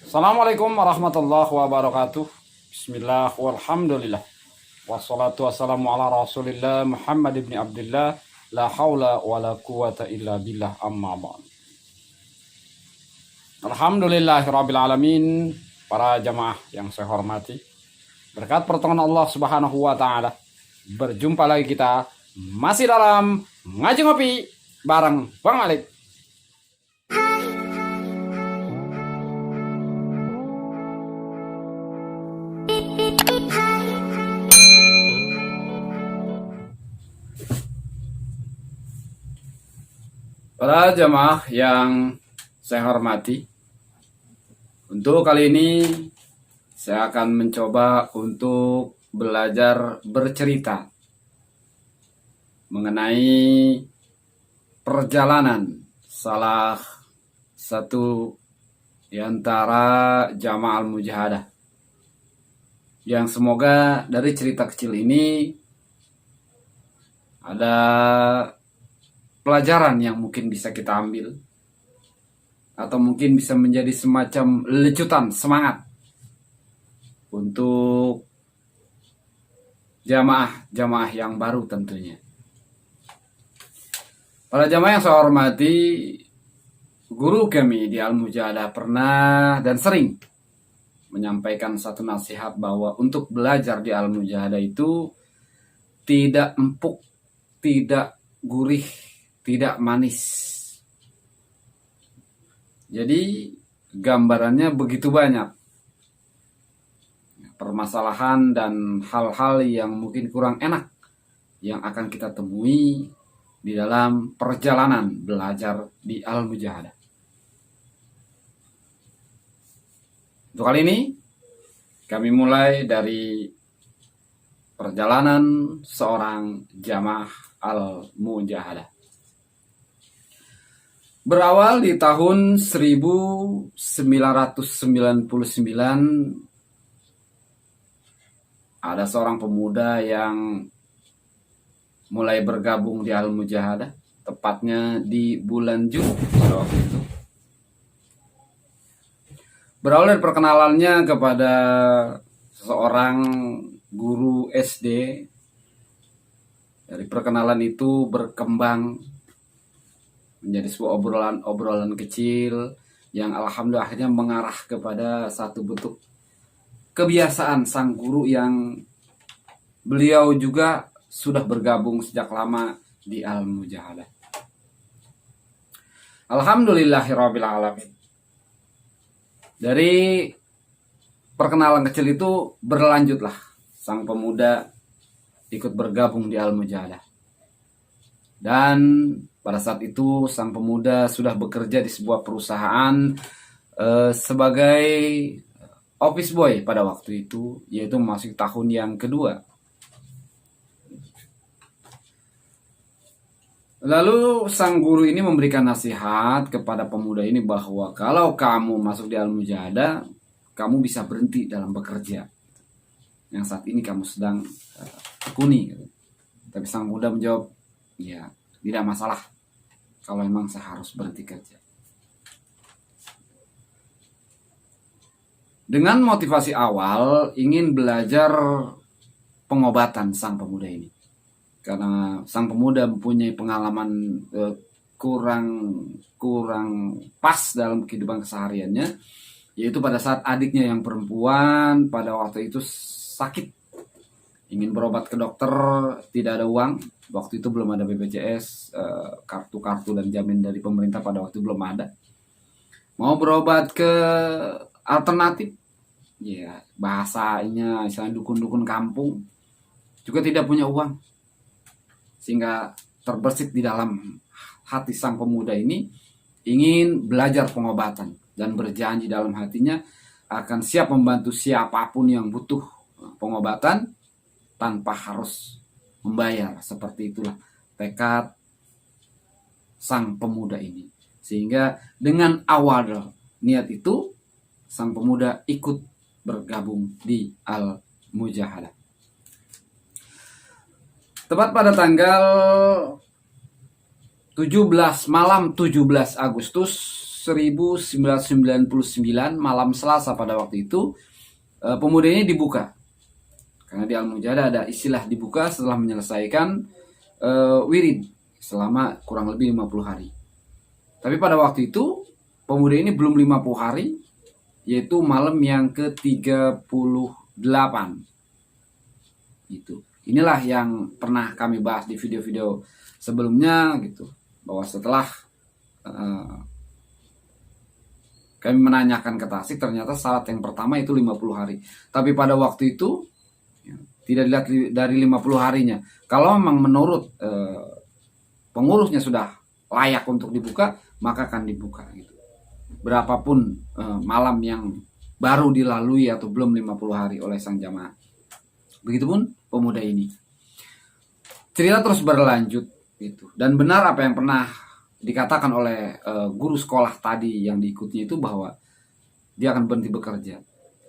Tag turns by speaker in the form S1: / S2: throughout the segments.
S1: Assalamualaikum warahmatullahi wabarakatuh. Bismillah walhamdulillah. Wassalatu wassalamu ala rasulillah Muhammad ibn Abdullah. La hawla wa la quwata illa billah amma ba'd. Alhamdulillahirabbil alamin. Para jamaah yang saya hormati, berkat pertolongan Allah Subhanahu wa taala, berjumpa lagi kita masih dalam ngaji ngopi bareng Bang Malik. Para jamaah yang saya hormati, untuk kali ini saya akan mencoba untuk belajar bercerita mengenai perjalanan salah satu di antara jamaah al-mujahadah, yang semoga dari cerita kecil ini ada pelajaran yang mungkin bisa kita ambil, atau mungkin bisa menjadi semacam lecutan semangat untuk jamaah-jamaah yang baru tentunya. Para jamaah yang saya hormati, guru kami di Al-Mujahadah pernah dan sering menyampaikan satu nasihat bahwa untuk belajar di Al-Mujahadah itu tidak empuk, tidak gurih, tidak manis. Jadi gambarannya begitu banyak permasalahan dan hal-hal yang mungkin kurang enak yang akan kita temui di dalam perjalanan belajar di Al-Mujahadah. Untuk kali ini kami mulai dari perjalanan seorang jamaah Al-Mujahadah. Berawal di tahun 1999, ada seorang pemuda yang mulai bergabung di Al-Mujahadah, tepatnya di bulan Juni pada waktu itu. Berawal dari perkenalannya kepada seorang guru SD. Dari perkenalan itu berkembang menjadi sebuah obrolan kecil yang alhamdulillah akhirnya mengarah kepada satu bentuk kebiasaan sang guru yang beliau juga sudah bergabung sejak lama di Al-Mujahadah. Alhamdulillahirabbil alamin. Dari perkenalan kecil itu berlanjutlah sang pemuda ikut bergabung di Al-Mujahadah. Dan pada saat itu sang pemuda sudah bekerja di sebuah perusahaan sebagai office boy pada waktu itu, yaitu masuk tahun yang kedua. Lalu sang guru ini memberikan nasihat kepada pemuda ini bahwa kalau kamu masuk di Al-Mujahadah, kamu bisa berhenti dalam bekerja yang saat ini kamu sedang tekuni. Tapi sang pemuda menjawab, ya tidak masalah kalau memang saya harus berhenti kerja. Dengan motivasi awal ingin belajar pengobatan sang pemuda ini, karena sang pemuda mempunyai pengalaman kurang pas dalam kehidupan kesehariannya, yaitu pada saat adiknya yang perempuan pada waktu itu sakit, ingin berobat ke dokter, tidak ada uang. Waktu itu belum ada BPJS, kartu-kartu dan jamin dari pemerintah pada waktu belum ada. Mau berobat ke alternatif, ya bahasanya misalnya dukun-dukun kampung, juga tidak punya uang. Sehingga terbersit di dalam hati sang pemuda ini ingin belajar pengobatan dan berjanji dalam hatinya akan siap membantu siapapun yang butuh pengobatan tanpa harus membayar. Seperti itulah tekad sang pemuda ini. Sehingga dengan awal niat itu, sang pemuda ikut bergabung di Al-Mujahadah. Tepat pada tanggal 17 Agustus 1999 malam Selasa pada waktu itu, pemuda ini dibuka. Karena di Al-Mujahadah ada istilah dibuka setelah menyelesaikan wirid selama kurang lebih 50 hari. Tapi pada waktu itu pemuda ini belum 50 hari, yaitu malam yang ke-38. Gitu. Inilah yang pernah kami bahas di video-video sebelumnya gitu, bahwa setelah kami menanyakan ke Tasik, ternyata syarat yang pertama itu 50 hari. Tapi pada waktu itu tidak dilihat dari 50 harinya. Kalau memang menurut pengurusnya sudah layak untuk dibuka, maka akan dibuka gitu. Berapapun malam yang baru dilalui atau belum 50 hari oleh sang jamaah. Begitupun pemuda ini. Cerita terus berlanjut gitu. Dan benar apa yang pernah dikatakan oleh guru sekolah tadi yang diikutnya itu, bahwa dia akan berhenti bekerja.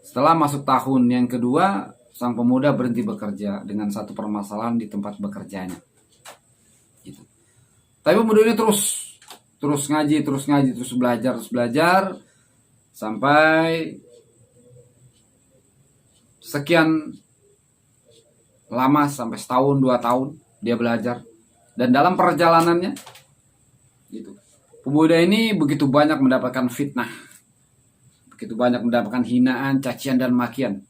S1: Setelah masuk tahun yang kedua, sang pemuda berhenti bekerja dengan satu permasalahan di tempat bekerjanya. Gitu. Tapi pemuda ini terus ngaji, terus belajar sampai sekian lama, sampai setahun 2 tahun dia belajar. Dan dalam perjalanannya gitu, pemuda ini begitu banyak mendapatkan fitnah, begitu banyak mendapatkan hinaan, cacian dan makian,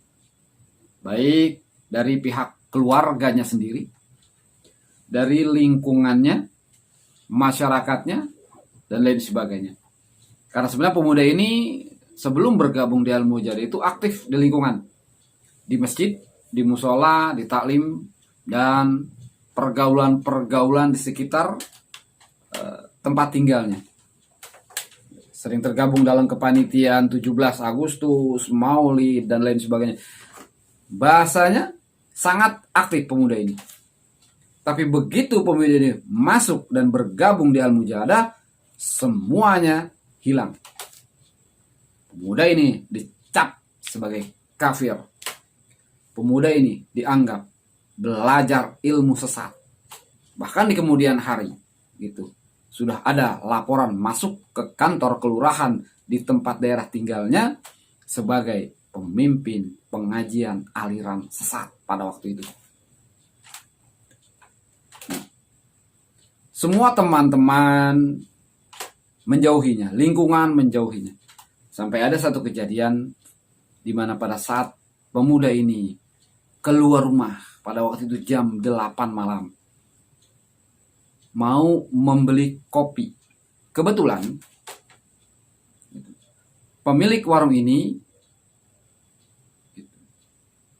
S1: baik dari pihak keluarganya sendiri, dari lingkungannya, masyarakatnya, dan lain sebagainya. Karena sebenarnya pemuda ini sebelum bergabung di Al-Mujahadah itu aktif di lingkungan, di masjid, di musola, di taklim, dan pergaulan-pergaulan di sekitar tempat tinggalnya. Sering tergabung dalam kepanitiaan 17 Agustus, Maulid, dan lain sebagainya. Bahasanya sangat aktif pemuda ini. Tapi begitu pemuda ini masuk dan bergabung di Al-Mujahadah, semuanya hilang. Pemuda ini dicap sebagai kafir. Pemuda ini dianggap belajar ilmu sesat. Bahkan di kemudian hari gitu, sudah ada laporan masuk ke kantor kelurahan di tempat daerah tinggalnya sebagai pemimpin pengajian aliran sesat pada waktu itu. Semua teman-teman menjauhinya, lingkungan menjauhinya. Sampai ada satu kejadian di mana pada saat pemuda ini keluar rumah pada waktu itu jam 8 malam, mau membeli kopi. Kebetulan pemilik warung ini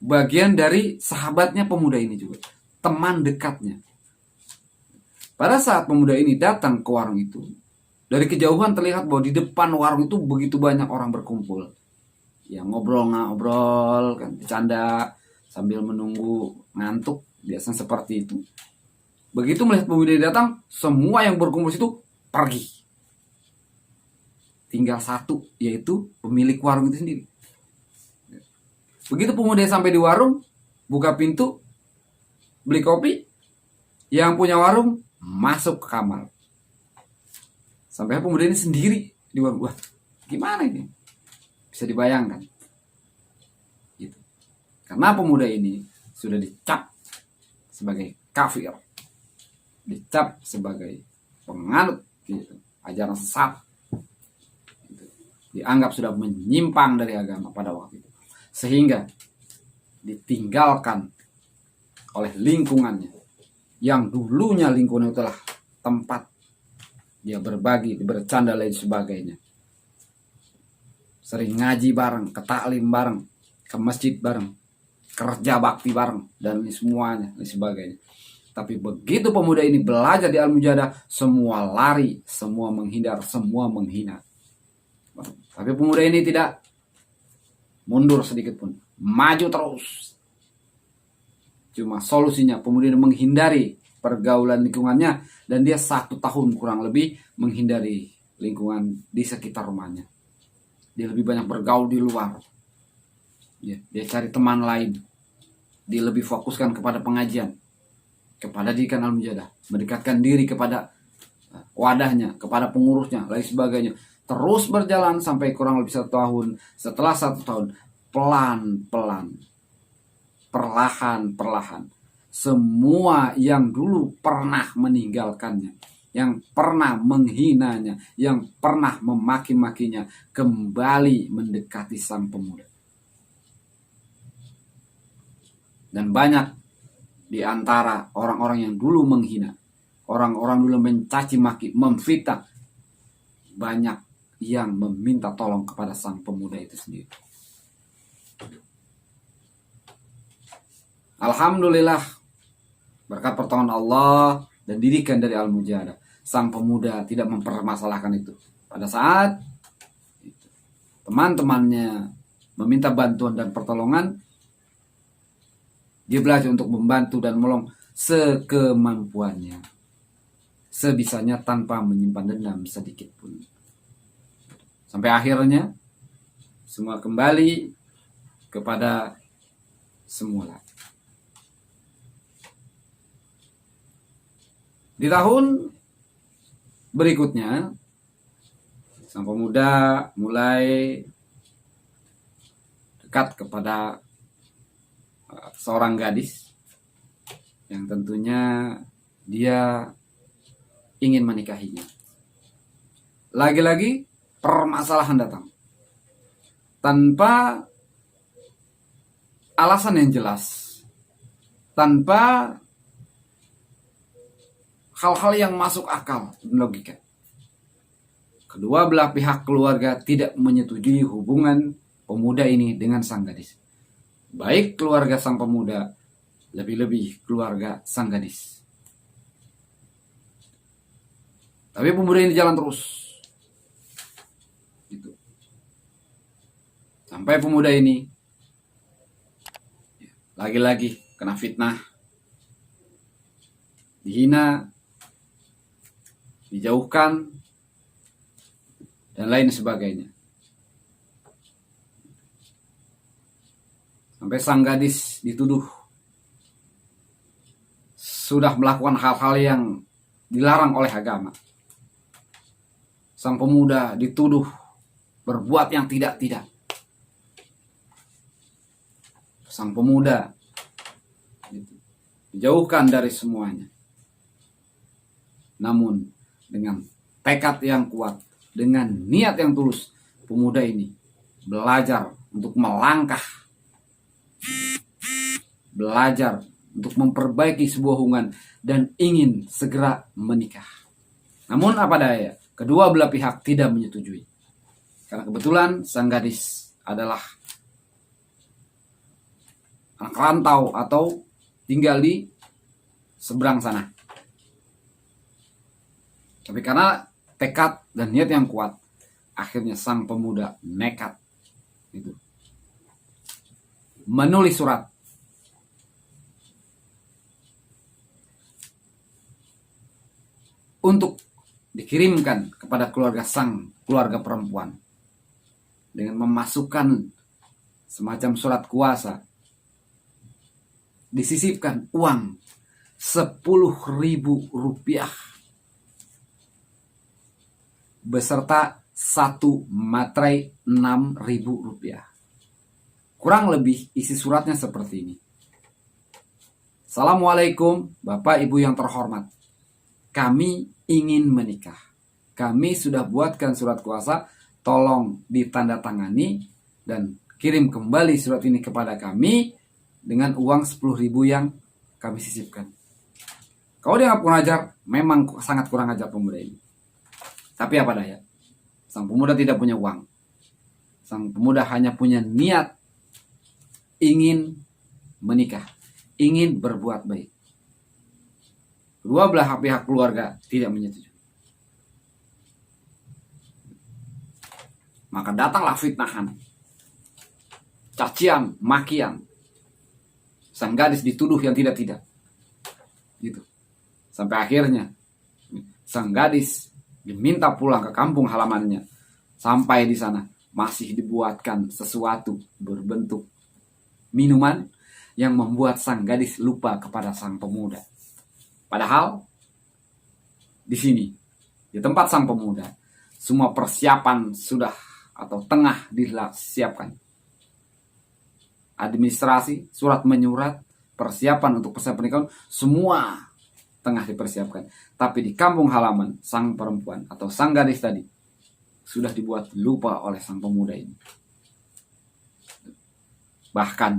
S1: bagian dari sahabatnya pemuda ini juga, teman dekatnya. Pada saat pemuda ini datang ke warung itu, dari kejauhan terlihat bahwa di depan warung itu begitu banyak orang berkumpul. Ya ngobrol kan, bercanda sambil menunggu ngantuk, biasanya seperti itu. Begitu melihat pemuda ini datang, semua yang berkumpul itu pergi. Tinggal satu, yaitu pemilik warung itu sendiri. Begitu pemuda sampai di warung, buka pintu, beli kopi, yang punya warung masuk ke kamar. Sampai pemuda ini sendiri di warung. Wah, gimana ini? Bisa dibayangkan. Gitu. Karena pemuda ini sudah dicap sebagai kafir, dicap sebagai penganut gitu, ajaran sesat, gitu. Dianggap sudah menyimpang dari agama pada waktu itu, sehingga ditinggalkan oleh lingkungannya yang dulunya lingkungan itu telah tempat dia berbagi, bercanda lain sebagainya. Sering ngaji bareng, ke taklim bareng, ke masjid bareng, kerja bakti bareng, dan semuanya dan sebagainya. Tapi begitu pemuda ini belajar di Al-Mujahadah, semua lari, semua menghindar, semua menghina. Tapi pemuda ini tidak mundur sedikit pun, maju terus. Cuma solusinya pemuda ini menghindari pergaulan lingkungannya, dan dia 1 tahun kurang lebih menghindari lingkungan di sekitar rumahnya. Dia lebih banyak bergaul di luar. Dia cari teman lain. Dia lebih fokuskan kepada pengajian, kepada didikan Al-Mujahadah, mendekatkan diri kepada wadahnya, kepada pengurusnya, lain sebagainya. terus berjalan sampai kurang lebih 1 tahun. Setelah 1 tahun, pelan-pelan, perlahan-perlahan, semua yang dulu pernah meninggalkannya, yang pernah menghinanya, yang pernah memaki-makinya, kembali mendekati sang pemuda. Dan banyak di antara orang-orang yang dulu menghina, orang-orang dulu mencaci maki, memfitnah, banyak yang meminta tolong kepada sang pemuda itu sendiri. Alhamdulillah, berkat pertolongan Allah dan didikan dari Al-Mujahadah, sang pemuda tidak mempermasalahkan itu. Pada saat teman-temannya meminta bantuan dan pertolongan, dia belajar untuk membantu dan menolong sekemampuannya, sebisanya tanpa menyimpan dendam sedikit pun. Sampai akhirnya semua kembali kepada semula. Di tahun berikutnya, sang pemuda mulai dekat kepada seorang gadis yang tentunya dia ingin menikahinya. Lagi-lagi permasalahan datang tanpa alasan yang jelas, tanpa hal-hal yang masuk akal dan logika. Kedua belah pihak keluarga tidak menyetujui hubungan pemuda ini dengan sang gadis. Baik keluarga sang pemuda, lebih-lebih keluarga sang gadis. Tapi pemuda ini jalan terus. Gitu. Sampai pemuda ini lagi-lagi kena fitnah, dihina, dijauhkan, dan lain sebagainya. Sampai sang gadis dituduh sudah melakukan hal-hal yang dilarang oleh agama. Sang pemuda dituduh berbuat yang tidak-tidak. Sang pemuda dijauhkan dari semuanya. Namun dengan tekad yang kuat, dengan niat yang tulus, pemuda ini belajar untuk melangkah, belajar untuk memperbaiki sebuah hubungan dan ingin segera menikah. Namun apa daya, kedua belah pihak tidak menyetujui. Karena kebetulan sang gadis adalah anak rantau atau tinggal di seberang sana. Tapi karena tekad dan niat yang kuat, akhirnya sang pemuda nekat itu menulis surat untuk dikirimkan kepada keluarga perempuan dengan memasukkan semacam surat kuasa, disisipkan uang 10.000 rupiah beserta 1 materai 6.000 rupiah. Kurang lebih isi suratnya seperti ini. Assalamualaikum Bapak Ibu yang terhormat. Kami ingin menikah. Kami sudah buatkan surat kuasa, tolong ditandatangani dan kirim kembali surat ini kepada kami dengan uang 10.000 yang kami sisipkan. Kalau dia kurang ajar, memang sangat kurang ajar pemuda ini. Tapi apa daya, sang pemuda tidak punya uang. Sang pemuda hanya punya niat ingin menikah, ingin berbuat baik. Kedua belah pihak keluarga tidak menyetujui. Maka datanglah fitnahan, cacian, makian. Sang gadis dituduh yang tidak-tidak. Gitu. Sampai akhirnya sang gadis diminta pulang ke kampung halamannya. Sampai di sana masih dibuatkan sesuatu berbentuk minuman yang membuat sang gadis lupa kepada sang pemuda. Padahal di sini, di tempat sang pemuda, semua persiapan sudah atau tengah disiapkan. Administrasi, surat menyurat, persiapan untuk persiapan pernikahan, semua tengah dipersiapkan. Tapi di kampung halaman sang perempuan atau sang gadis tadi sudah dibuat lupa oleh sang pemuda ini. Bahkan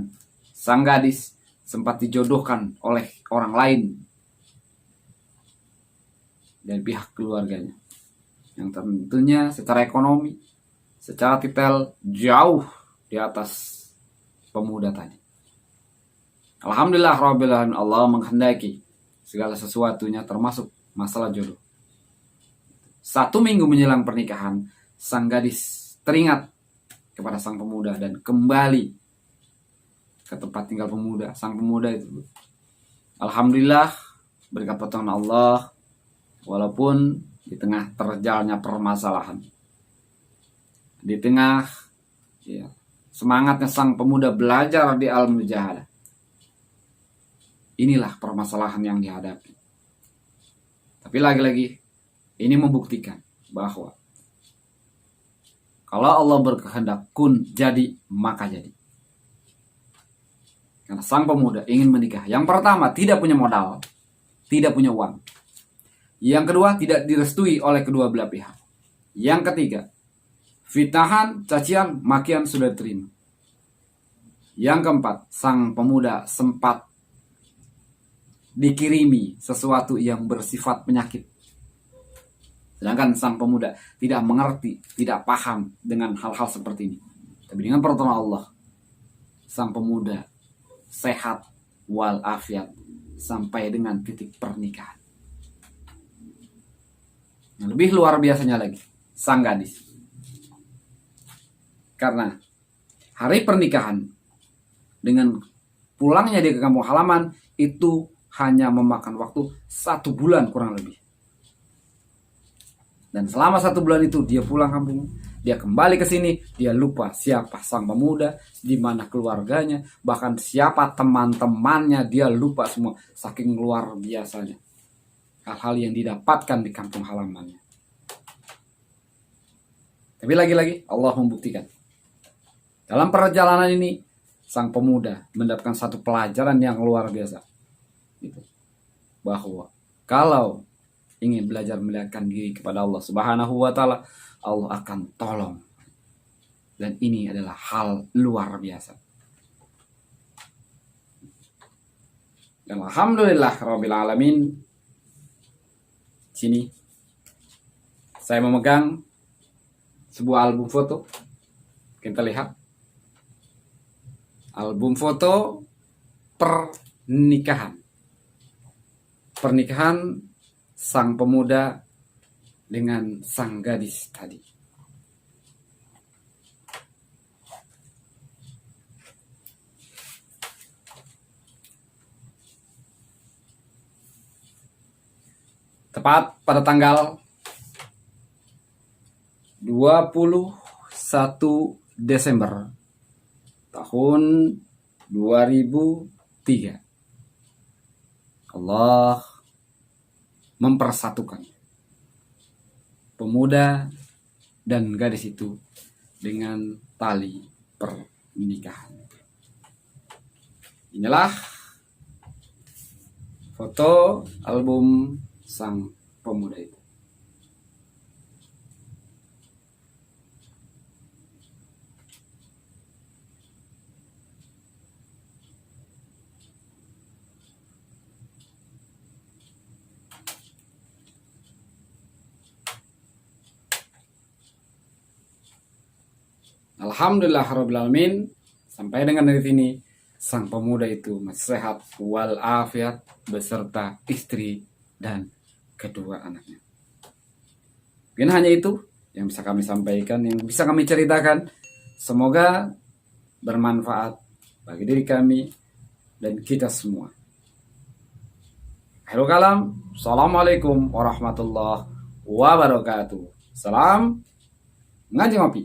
S1: sang gadis sempat dijodohkan oleh orang lain dari pihak keluarganya, yang tentunya secara ekonomi, secara titel jauh di atas pemuda tadi. Alhamdulillah Rabbil Alamin, Allah menghendaki segala sesuatunya termasuk masalah jodoh. 1 minggu menjelang pernikahan, sang gadis teringat kepada sang pemuda dan kembali ke tempat tinggal pemuda. Sang pemuda itu, alhamdulillah berkat pertolongan Allah, walaupun di tengah terjalnya permasalahan, di tengah semangatnya sang pemuda belajar di al-mujahadah, inilah permasalahan yang dihadapi. Tapi lagi-lagi ini membuktikan bahwa kalau Allah berkehendak kun jadi maka jadi. Karena sang pemuda ingin menikah. Yang pertama, tidak punya modal, tidak punya uang. Yang kedua, tidak direstui oleh kedua belah pihak. Yang ketiga, fitnahan, cacian, makian sudah diterima. Yang keempat, sang pemuda sempat dikirimi sesuatu yang bersifat penyakit. Sedangkan sang pemuda tidak mengerti, tidak paham dengan hal-hal seperti ini. Tapi dengan pertolongan Allah, sang pemuda sehat walafiat sampai dengan titik pernikahan. Yang lebih luar biasanya lagi, sang gadis, karena hari pernikahan dengan pulangnya dia ke kampung halaman itu hanya memakan waktu 1 bulan kurang lebih. Dan selama 1 bulan itu dia pulang kampung, dia kembali ke sini, dia lupa siapa sang pemuda, di mana keluarganya, bahkan siapa teman-temannya, dia lupa semua. Saking luar biasanya hal-hal yang didapatkan di kampung halamannya. Tapi lagi-lagi Allah membuktikan. Dalam perjalanan ini, sang pemuda mendapatkan satu pelajaran yang luar biasa. Bahwa kalau ingin belajar mendekatkan diri kepada Allah Subhanahu wa Ta'ala, Allah akan tolong. Dan ini adalah hal luar biasa. Dan alhamdulillah Rabbil Alamin, sini saya memegang sebuah album foto. Kita lihat album foto pernikahan sang pemuda dengan sang gadis tadi. Tepat pada tanggal 21 Desember tahun 2003, Allah mempersatukan pemuda dan gadis itu dengan tali pernikahan. Inilah foto album sang pemuda itu. Alhamdulillah Rabbil Alamin, sampai dengan hari ini sang pemuda itu masih sehat walafiat beserta istri dan kedua anaknya. Mungkin hanya itu yang bisa kami sampaikan, yang bisa kami ceritakan. Semoga bermanfaat bagi diri kami dan kita semua. Akhirul kalam, assalamualaikum warahmatullahi wabarakatuh. Salam ngaji ngopi.